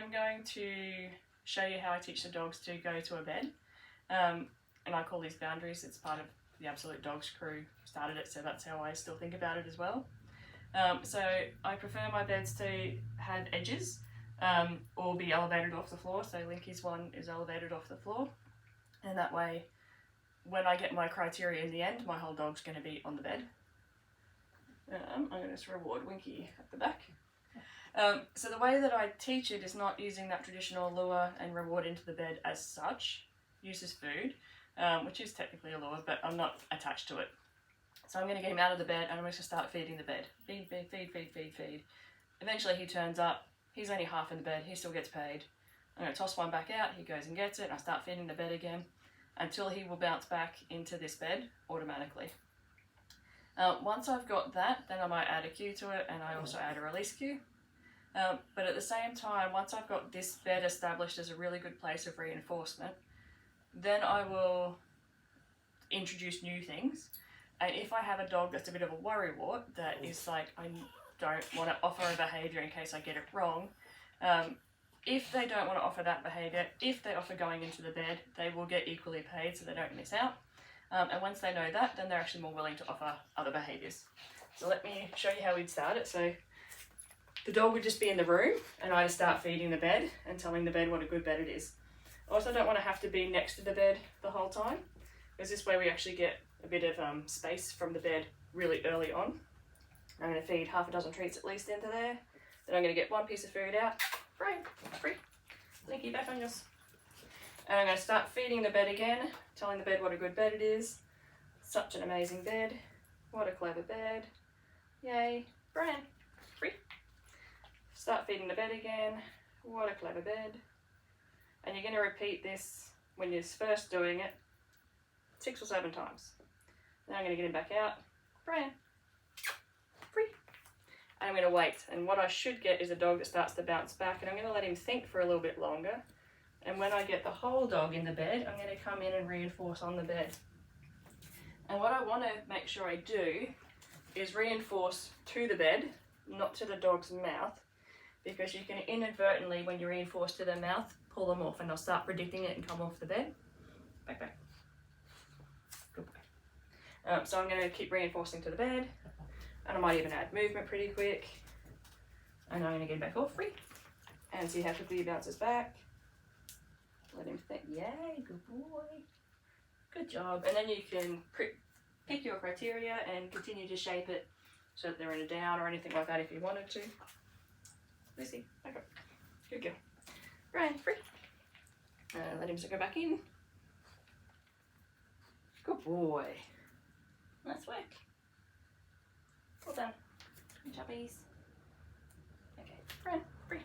I'm going to show you how I teach the dogs to go to a bed. And I call these boundaries. It's part of the Absolute Dogs crew started it, so that's how I still think about it as well. So I prefer my beds to have edges or be elevated off the floor. So Linky's one is elevated off the floor, and that way when I get my criteria in the end, my whole dog's going to be on the bed. I'm going to just reward Winky at the back. So the way that I teach it is not using that traditional lure and reward into the bed as such. Uses food, which is technically a lure, but I'm not attached to it. So I'm going to get him out of the bed and I'm going to start feeding the bed. Feed, feed, feed, feed, feed, feed. Eventually he turns up, he's only half in the bed, he still gets paid. I'm going to toss one back out, he goes and gets it, and I start feeding the bed again until he will bounce back into this bed automatically. Once I've got that, then I might add a cue to it, and I also add a release cue. But at the same time, once I've got this bed established as a really good place of reinforcement, then I will introduce new things. And if I have a dog that's a bit of a worrywart, that is like, I don't want to offer a behaviour in case I get it wrong, if they don't want to offer that behaviour, if they offer going into the bed, they will get equally paid so they don't miss out. And once they know that, then they're actually more willing to offer other behaviours. So let me show you how we'd start it. So the dog would just be in the room and I'd start feeding the bed and telling the bed what a good bed it is. I also don't want to have to be next to the bed the whole time, because this way we actually get a bit of space from the bed really early on. I'm going to feed half a dozen treats at least into there. Then I'm going to get one piece of food out. Free. Linky, back on yours. And I'm going to start feeding the bed again, telling the bed what a good bed it is. Such an amazing bed. What a clever bed. Yay. Brian, free. Start feeding the bed again. What a clever bed. And you're going to repeat this when you're first doing it 6 or 7 times. Now I'm going to get him back out. Brian, free. And I'm going to wait. And what I should get is a dog that starts to bounce back, and I'm going to let him think for a little bit longer. And when I get the whole dog in the bed, I'm going to come in and reinforce on the bed. And what I want to make sure I do is reinforce to the bed, not to the dog's mouth, because you can inadvertently, when you reinforce to their mouth, pull them off and they'll start predicting it and come off the bed. Back. Good boy. So I'm going to keep reinforcing to the bed, and I might even add movement pretty quick. And I'm going to get him back off free and see how quickly he bounces back. Let him think, yay, good boy. Good job. And then you can pick your criteria and continue to shape it so that they're in a down or anything like that if you wanted to. Lucy, back up. Good girl. Brian, free. Let him go back in. Good boy. Nice work. Well done. Good job, bees. Okay, Brian, free.